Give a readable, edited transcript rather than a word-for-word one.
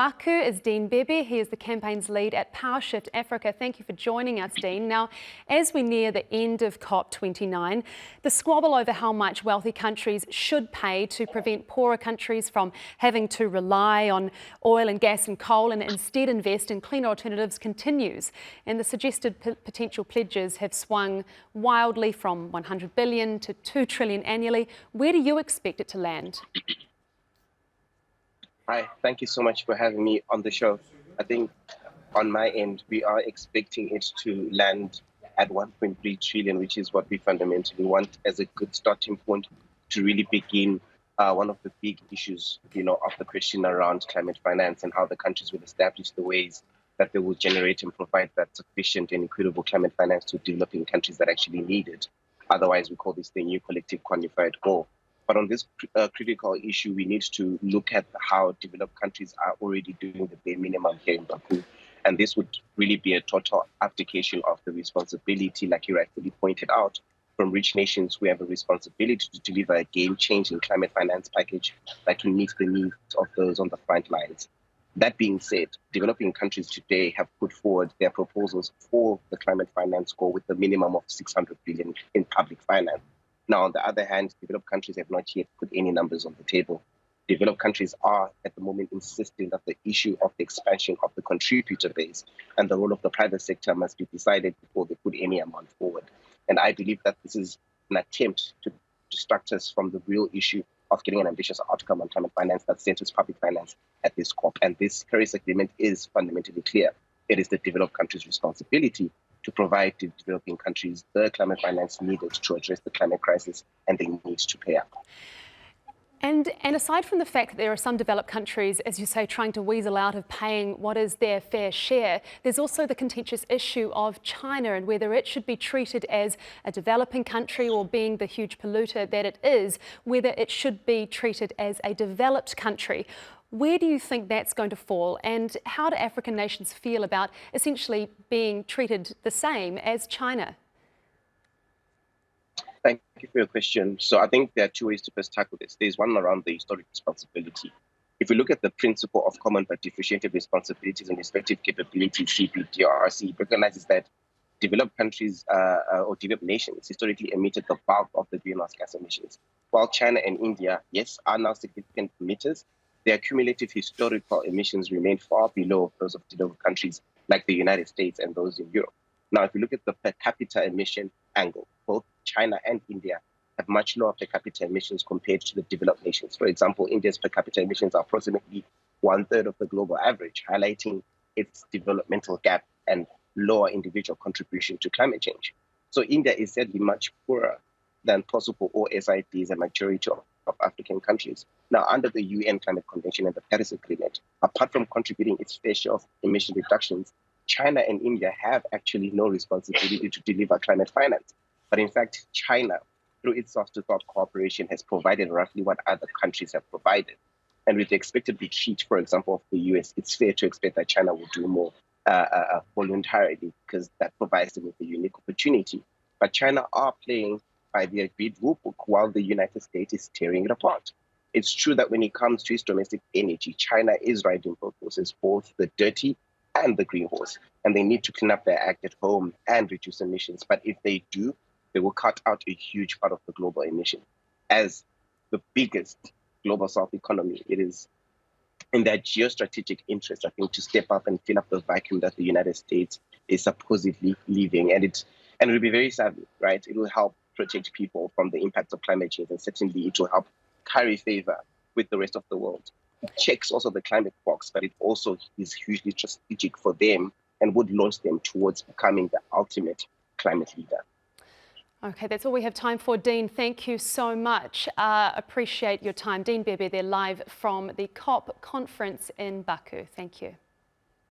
Baku is Dean Bhebhe. He is the campaign's lead at PowerShift Africa. Thank you for joining us, Dean. Now, as we near the end of COP29, the squabble over how much wealthy countries should pay to prevent poorer countries from having to rely on oil and gas and coal and instead invest in cleaner alternatives continues. And the suggested potential pledges have swung wildly from 100 billion to 2 trillion annually. Where do you expect it to land? Hi, thank you so much for having me on the show. I think on my end, we are expecting it to land at 1.3 trillion, which is what we fundamentally want as a good starting point to really begin one of the big issues, of the question around climate finance and how the countries will establish the ways that they will generate and provide that sufficient and equitable climate finance to developing countries that actually need it. Otherwise, we call this the new collective quantified goal. But on this critical issue, we need to look at how developed countries are already doing the bare minimum here in Baku. And this would really be a total abdication of the responsibility, like you rightfully pointed out, from rich nations. We have a responsibility to deliver a game-changing climate finance package that will meet the needs of those on the front lines. That being said, developing countries today have put forward their proposals for the climate finance goal with a minimum of 600 billion in public finance. Now, on the other hand, developed countries have not yet put any numbers on the table. Developed countries are, at the moment, insisting that the issue of the expansion of the contributor base and the role of the private sector must be decided before they put any amount forward. And I believe that this is an attempt to distract us from the real issue of getting an ambitious outcome on climate finance that centers public finance at this COP. And this Paris Agreement is fundamentally clear. It is the developed countries' responsibility to provide to developing countries the climate finance needed to address the climate crisis, and they need to pay up. And aside from the fact that there are some developed countries, as you say, trying to weasel out of paying what is their fair share, there's also the contentious issue of China and whether it should be treated as a developing country or, being the huge polluter that it is, whether it should be treated as a developed country. Where do you think that's going to fall, and how do African nations feel about essentially being treated the same as China? Thank you for your question. So I think there are two ways to first tackle this. There's one around the historic responsibility. If we look at the principle of common but differentiated responsibilities and respective capabilities, CPDRC, it recognizes that developed countries or developed nations historically emitted the bulk of the greenhouse gas emissions. While China and India, yes, are now significant emitters, their cumulative historical emissions remain far below those of developed countries like the United States and those in Europe. Now, if you look at the per capita emission angle, both China and India have much lower per capita emissions compared to the developed nations. For example, India's per capita emissions are approximately 1/3 of the global average, highlighting its developmental gap and lower individual contribution to climate change. So India is sadly much poorer than possible OSIDs and majority of African countries. Now, under the UN Climate Convention and the Paris Agreement, apart from contributing its fair share of emission reductions, China and India have actually no responsibility to deliver climate finance. But in fact, China, through its South-to-South cooperation, has provided roughly what other countries have provided. And with the expected retreat, for example, of the US, it's fair to expect that China will do more voluntarily, because that provides them with a unique opportunity. But China are playing by the agreed rulebook while the United States is tearing it apart. It's true that when it comes to its domestic energy, China is riding both horses, both the dirty and the green horse, and they need to clean up their act at home and reduce emissions. But if they do, they will cut out a huge part of the global emission. As the biggest global South economy, it is in their geostrategic interest, I think, to step up and fill up the vacuum that the United States is supposedly leaving. And it will be very savvy, right? It will help protect people from the impacts of climate change, and certainly it will help carry favor with the rest of the world. It checks also the climate box, but it also is hugely strategic for them and would launch them towards becoming the ultimate climate leader. Okay, that's all we have time for, Dean. Thank you so much. Appreciate your time. Dean Bhebhe, they're live from the COP conference in Baku. Thank you.